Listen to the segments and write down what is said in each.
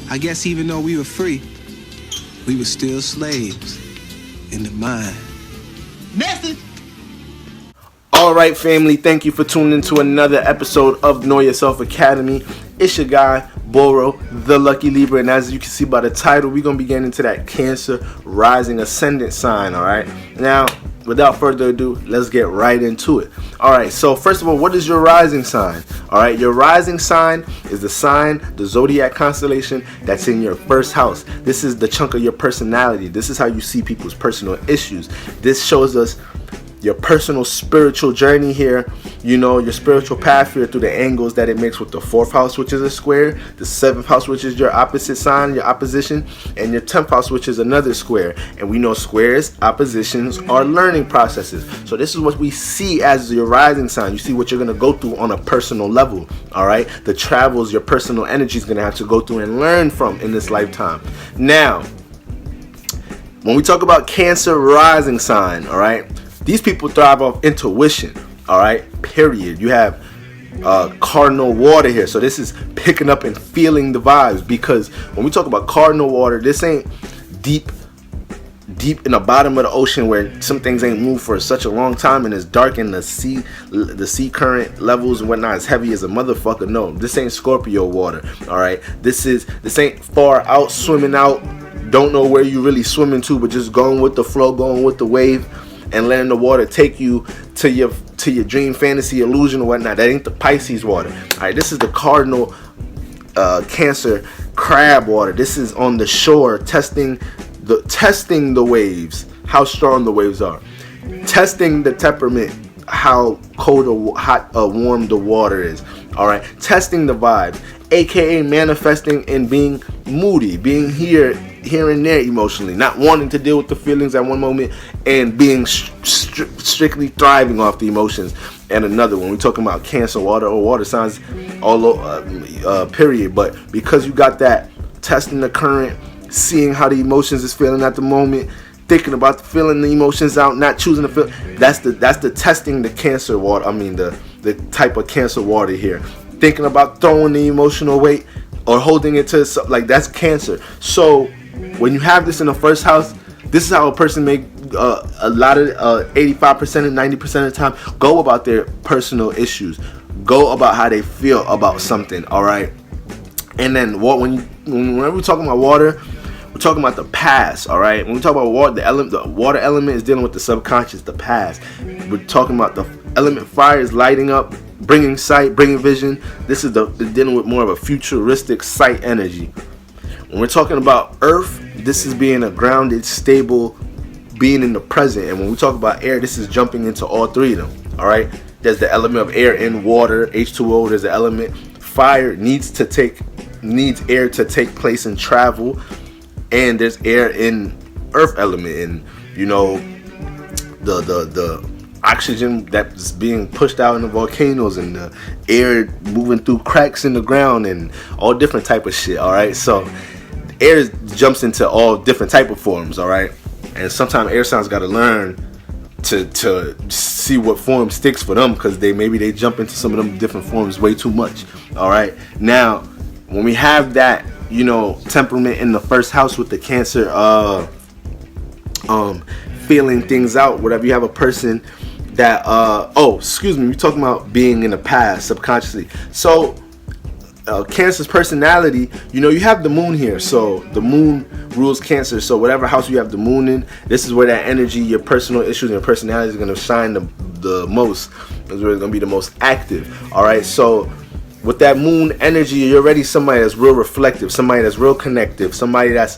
I guess even though we were free, we were still slaves in the mind. Message! All right, family, thank you for tuning into another episode of Know Yourself Academy. It's your guy, Boro, the Lucky Libra, and as you can see by the title, we're going to be getting into that Cancer rising ascendant sign, all right? Now, without further ado, let's get right into it. All right, so first of all, what is your rising sign? All right, your rising sign is the sign, the zodiac constellation that's in your first house. This is the chunk of your personality. This is how you see people's personal issues. This shows us your personal spiritual journey here, you know, your spiritual path here through the angles that it makes with the 4th house, which is a square, the 7th house, which is your opposite sign, your opposition, and your 10th house, which is another square. And we know squares, oppositions are learning processes. So this is what we see as your rising sign. You see what you're going to go through on a personal level, all right? The travels your personal energy is going to have to go through and learn from in this lifetime. Now, when we talk about Cancer rising sign, all right, these people thrive off intuition, all right, period. You have cardinal water here. So this is picking up and feeling the vibes, because when we talk about cardinal water, this ain't deep in the bottom of the ocean where some things ain't moved for such a long time and it's dark and the sea current levels and whatnot is heavy as a motherfucker. No, this ain't Scorpio water, all right? This ain't far out, swimming out, don't know where you really swimming to, but just going with the flow, going with the wave, and letting the water take you to your dream, fantasy, illusion, or whatnot. That ain't the Pisces water. All right, this is the cardinal Cancer crab water. This is on the shore, testing the waves, how strong the waves are, testing the temperament, how cold or hot or warm the water is. All right, testing the vibes, aka manifesting and being moody, being here and there emotionally, not wanting to deal with the feelings at one moment and being strictly thriving off the emotions and another. When we're talking about Cancer water or water signs all over, period. But because you got that testing the current, seeing how the emotions is feeling at the moment, thinking about the feeling the emotions out, not choosing to feel, that's the testing the Cancer water. I mean the type of Cancer water here. Thinking about throwing the emotional weight or holding it to something, like that's Cancer. So when you have this in the first house, this is how a person make a lot of 85% and 90% of the time go about their personal issues, go about how they feel about something. All right, and then whenever we're talking about water, we're talking about the past. All right, when we talk about water, the water element is dealing with the subconscious, the past. We're talking about the element fire is lighting up, bringing sight, bringing vision. This is dealing with more of a futuristic sight energy. When we're talking about earth, this is being a grounded, stable, being in the present. And when we talk about air, this is jumping into all three of them. All right, there's the element of air in water, H2O. There's the element fire needs air to take place and travel, and there's air in earth element, and you know the oxygen that's being pushed out in the volcanoes, and the air moving through cracks in the ground, and all different type of shit. All right, so air jumps into all different type of forms. All right, and sometimes air signs got to learn to see what form sticks for them, because they jump into some of them different forms way too much. All right, now when we have that, you know, temperament in the first house with the Cancer feeling things out, whatever, you have a person that we're talking about being in the past subconsciously. So Cancer's personality, you know, you have the moon here, so the moon rules Cancer. So whatever house you have the moon in, this is where that energy, your personal issues and your personality is going to shine the most. This is where it's going to be the most active. All right, so with that moon energy, you're already somebody that's real reflective, somebody that's real connective, somebody that's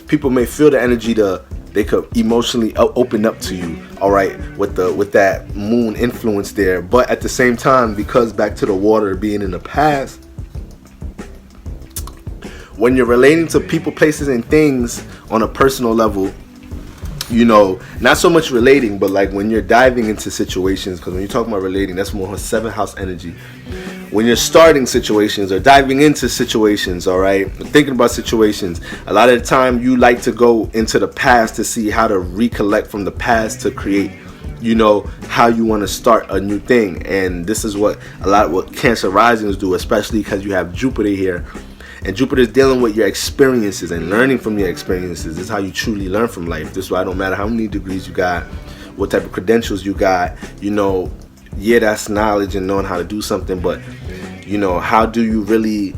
people may feel the energy they could emotionally open up to you. All right, with that moon influence there. But at the same time, because back to the water being in the past, when you're relating to people, places, and things on a personal level, you know, not so much relating, but like when you're diving into situations, because when you're talking about relating, that's more 7th house energy. When you're starting situations or diving into situations, all right, thinking about situations, a lot of the time you like to go into the past to see how to recollect from the past to create, you know, how you want to start a new thing. And this is what Cancer risings do, especially because you have Jupiter here. And Jupiter is dealing with your experiences and learning from your experiences. This is how you truly learn from life. This is why it don't matter how many degrees you got, what type of credentials you got, yeah, that's knowledge and knowing how to do something, but how do you really,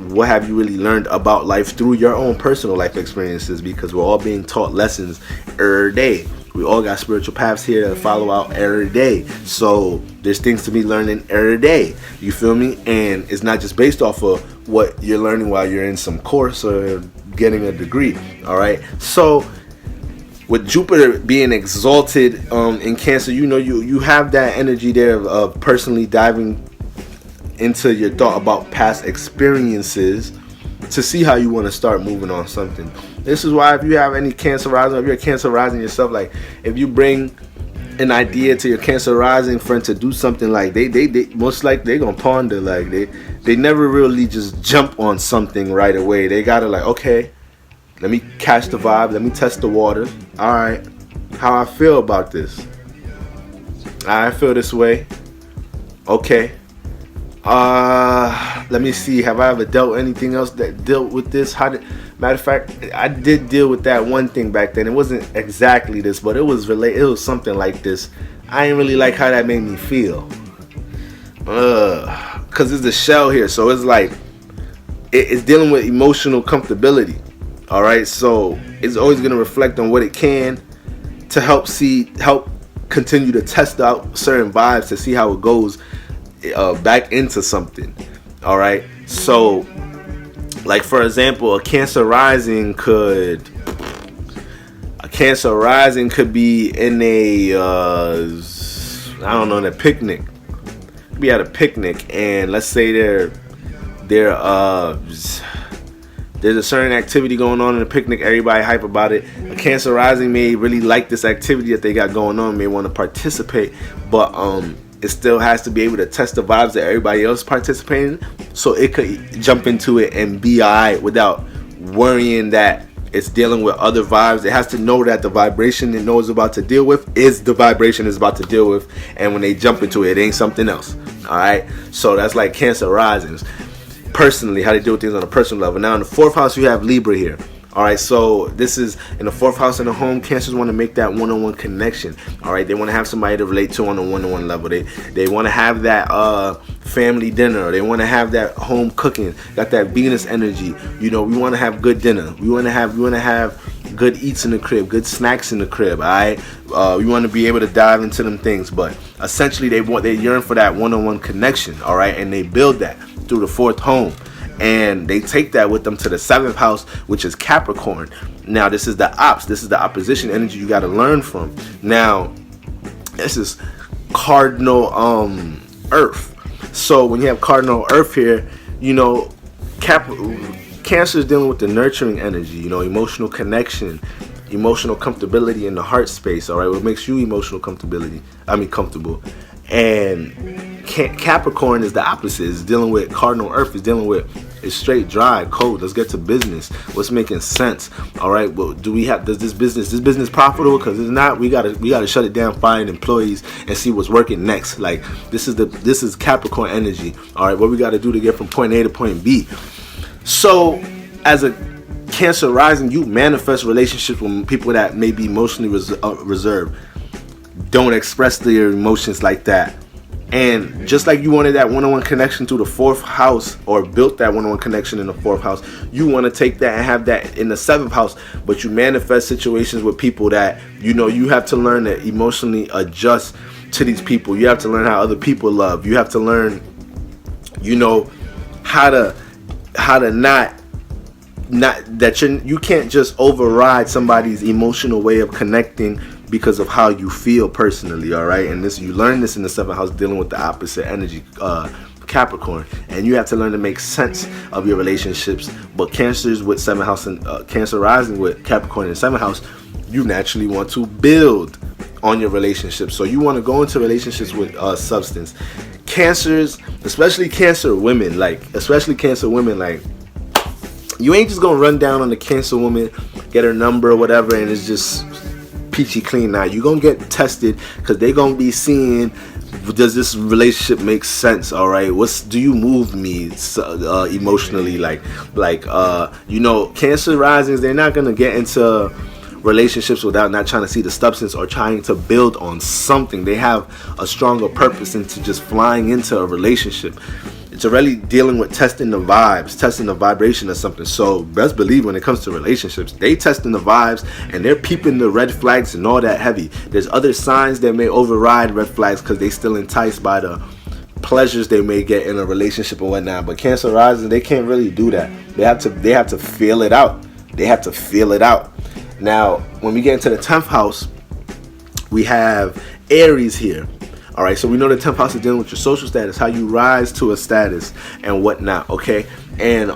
what have you really learned about life through your own personal life experiences? Because we're all being taught lessons every day. We all got spiritual paths here to follow out every day. So there's things to be learning every day. You feel me? And it's not just based off of what you're learning while you're in some course or getting a degree. All right. So with Jupiter being exalted in Cancer, you have that energy there of personally diving into your thought about past experiences to see how you want to start moving on something. This is why if you have any Cancer rising, if you're a Cancer rising yourself, like if you bring an idea to your Cancer rising friend to do something, like they most likely they're gonna ponder, like they never really just jump on something right away. They gotta like, okay, let me catch the vibe, let me test the waters. All right, how I feel about this. I feel this way. Okay. Let me see. Have I ever dealt anything else that dealt with this? Matter of fact, I did deal with that one thing back then. It wasn't exactly this, but it was related. It was something like this. I didn't really like how that made me feel. Cause it's the shell here, so it's like it's dealing with emotional comfortability. All right, so it's always gonna reflect on what it can to help continue to test out certain vibes to see how it goes back into something. All right, so like for example, a Cancer rising could be in a in a picnic. Be at a picnic, and let's say there's a certain activity going on in the picnic. Everybody hype about it. A Cancer rising may really like this activity that they got going on, may want to participate, but it still has to be able to test the vibes that everybody else is participating, so it could jump into it and be alright without worrying that it's dealing with other vibes. It has to know that the vibration it knows about to deal with is the vibration it's about to deal with, and when they jump into it, it ain't something else. Alright, so that's like Cancer risings. Personally, how they deal with things on a personal level. Now in the 4th house, you have Libra here. All right, so this is in the 4th house in the home. Cancers want to make that one-on-one connection. All right, they want to have somebody to relate to on a one-on-one level. They want to have that family dinner. They want to have that home cooking. Got that Venus energy. We want to have good dinner. We want to have good eats in the crib, good snacks in the crib. All right, we want to be able to dive into them things, but essentially they yearn for that one-on-one connection. All right, and they build that through the 4th home. And they take that with them to the 7th house, which is Capricorn. Now, this is the opposition energy you got to learn from. Now, this is cardinal Earth. So when you have cardinal Earth here, Cancer is dealing with the nurturing energy, emotional connection, emotional comfortability in the heart space. All right, what makes you comfortable. And Capricorn is the opposite. It's dealing with cardinal Earth. It's dealing with it's straight, dry, cold. Let's get to business. What's making sense? All right. Well, does this business profitable? Because if not, we gotta shut it down, find employees, and see what's working next. Like this is Capricorn energy. All right. What we got to do to get from point A to point B. So, as a Cancer rising, you manifest relationships with people that may be emotionally reserved. Don't express their emotions like that. And just like you wanted that one-on-one connection through the 4th house, or built that one-on-one connection in the 4th house, you want to take that and have that in the 7th house, but you manifest situations with people that you have to learn to emotionally adjust to these people. You have to learn how other people love. You have to learn how to not that you can't just override somebody's emotional way of connecting because of how you feel personally. All right, and you learn this in the 7th house, dealing with the opposite energy, Capricorn, and you have to learn to make sense of your relationships. But Cancers with 7th house and Cancer rising with Capricorn in the 7th house, you naturally want to build on your relationships. So you want to go into relationships with substance. Cancers, especially Cancer women, you ain't just gonna run down on the Cancer woman, get her number or whatever, and it's just peachy clean. Now you're gonna get tested, because they're gonna be seeing does this relationship make sense? All right, do you move me emotionally? Cancer risings, they're not gonna get into relationships without not trying to see the substance or trying to build on something. They have a stronger purpose into just flying into a relationship. It's already dealing with testing the vibes, testing the vibration of something. So best believe when it comes to relationships, they testing the vibes and they're peeping the red flags and all that heavy. There's other signs that may override red flags because they still enticed by the pleasures they may get in a relationship and whatnot. But Cancer rising, they can't really do that. They have to feel it out. They have to feel it out. Now, when we get into the 10th house, we have Aries here. All right, so we know the 10th house is dealing with your social status, how you rise to a status and whatnot, okay? And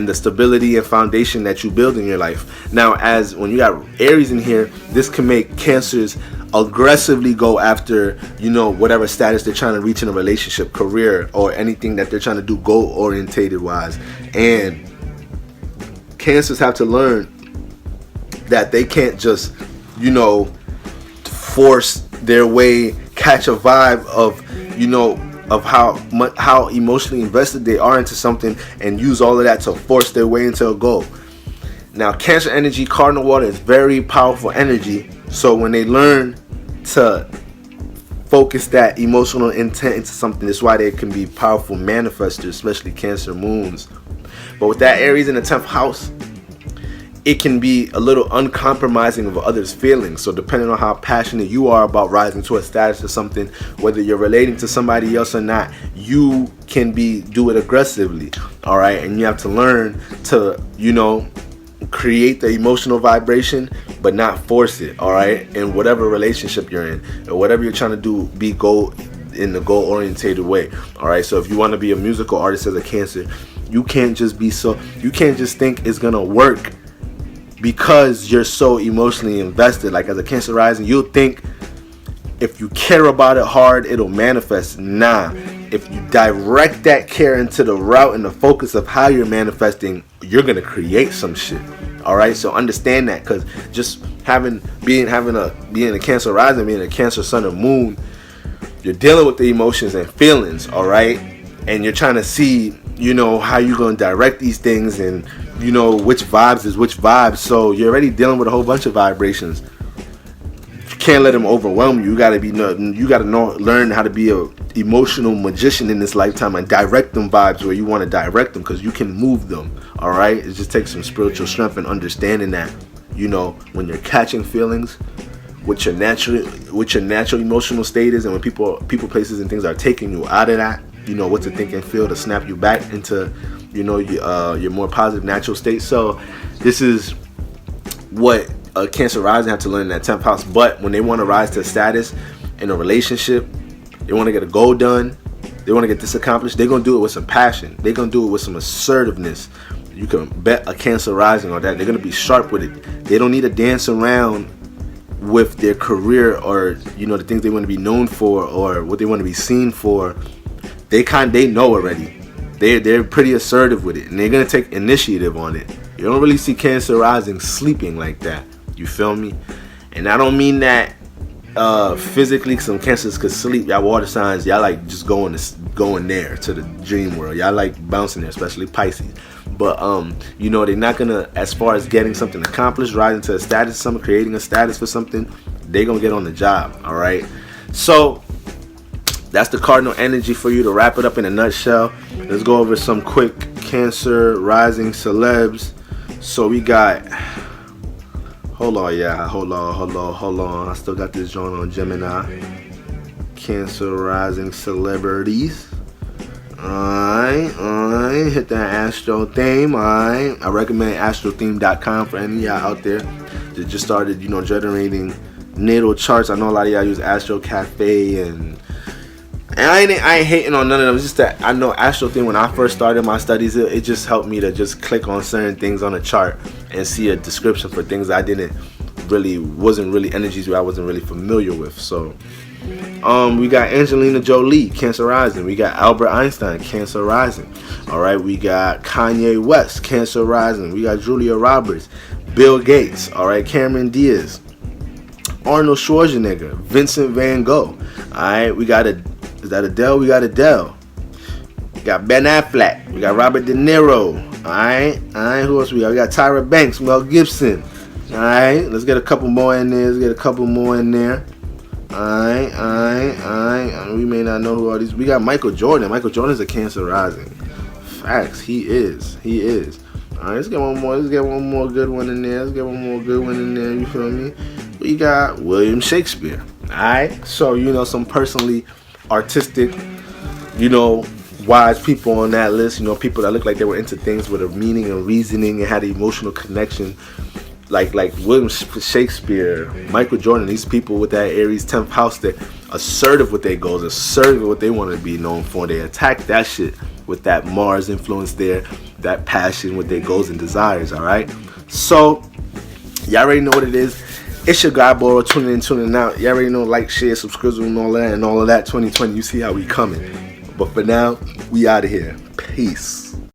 the stability and foundation that you build in your life. Now, as when you got Aries in here, this can make Cancers aggressively go after, whatever status they're trying to reach in a relationship, career, or anything that they're trying to do goal-orientated wise. And Cancers have to learn that they can't just, force their way, catch a vibe of how emotionally invested they are into something and use all of that to force their way into a goal. Now, Cancer energy, cardinal water, is very powerful energy. So when they learn to focus that emotional intent into something, that's why they can be powerful manifestors, especially Cancer moons. But with that Aries in the 10th house, it can be a little uncompromising of others' feelings. So depending on how passionate you are about rising to a status or something, whether you're relating to somebody else or not, you can do it aggressively. All right, and you have to learn to, create the emotional vibration, but not force it. All right, in whatever relationship you're in, or whatever you're trying to do, be in the goal-orientated way. All right, so if you want to be a musical artist as a Cancer, you can't just think it's gonna work because you're so emotionally invested. Like as a Cancer rising, you'll think if you care about it hard, it'll manifest. Nah, if you direct that care into the route and the focus of how you're manifesting, you're gonna create some shit. All right, so understand that, because just being a Cancer rising, being a Cancer sun or moon, you're dealing with the emotions and feelings. All right, and you're trying to see, how you're gonna direct these things and which vibes is which vibes. So you're already dealing with a whole bunch of vibrations. You can't let them overwhelm you. You gotta learn how to be a emotional magician in this lifetime and direct them vibes where you want to direct them, because you can move them. All right, it just takes some spiritual strength and understanding that when you're catching feelings, what your natural emotional state is, and when people, places, and things are taking you out of that, what to think and feel to snap you back into your more positive natural state. So this is what a Cancer rising have to learn in that 10th house. But when they want to rise to a status in a relationship, they want to get a goal done, they want to get this accomplished, they're going to do it with some passion, they're going to do it with some assertiveness. You can bet a Cancer rising on that. They're going to be sharp with it. They don't need to dance around with their career or the things they want to be known for or what they want to be seen for. They know already. They're pretty assertive with it, and they're gonna take initiative on it. You don't really see Cancer rising sleeping like that. You feel me? And I don't mean that physically. Some Cancers could sleep. Y'all water signs, y'all like just going there to the dream world. Y'all like bouncing there, especially Pisces. But they're not gonna, as far as getting something accomplished, rising to a status, something, creating a status for something, they're gonna get on the job. All right. So that's the cardinal energy for you to wrap it up in a nutshell. Let's go over some quick Cancer rising celebs. So we got, hold on. I still got this joint on Gemini. Cancer rising celebrities. Alright. Hit that Astro theme. Alright. I recommend astrotheme.com for any of y'all out there that just started, generating natal charts. I know a lot of y'all use Astro Cafe and I ain't hating on none of them. It's just that I know Astro thing, when I first started my studies, it just helped me to just click on certain things on a chart and see a description for things I wasn't really energies where I wasn't really familiar with. So we got Angelina Jolie, Cancer rising. We got Albert Einstein, Cancer rising. All right, we got Kanye West, Cancer rising. We got Julia Roberts, Bill Gates. All right, Cameron Diaz, Arnold Schwarzenegger, Vincent Van Gogh. Alright, is that Adele? We got Adele. We got Ben Affleck. We got Robert De Niro. Alright, who else we got? We got Tyra Banks, Mel Gibson. Alright, let's get a couple more in there. Alright. We may not know who all these. We got Michael Jordan. Michael Jordan's a Cancer rising. Facts, he is. Alright, let's get one more good one in there. You feel me? We got William Shakespeare. Alright, so some personally artistic, wise people on that list. People that look like they were into things with a meaning and reasoning and had an emotional connection. Like William Shakespeare, Michael Jordan, these people with that Aries 10th house, they're assertive with their goals, assertive with what they want to be known for. They attack that shit with that Mars influence there, that passion with their goals and desires, alright? So, y'all already know what it is. It's your guy, Boro, tuning out. Y'all already know, like, share, subscribe, and all of that. 2020, you see how we coming. But for now, we out of here. Peace.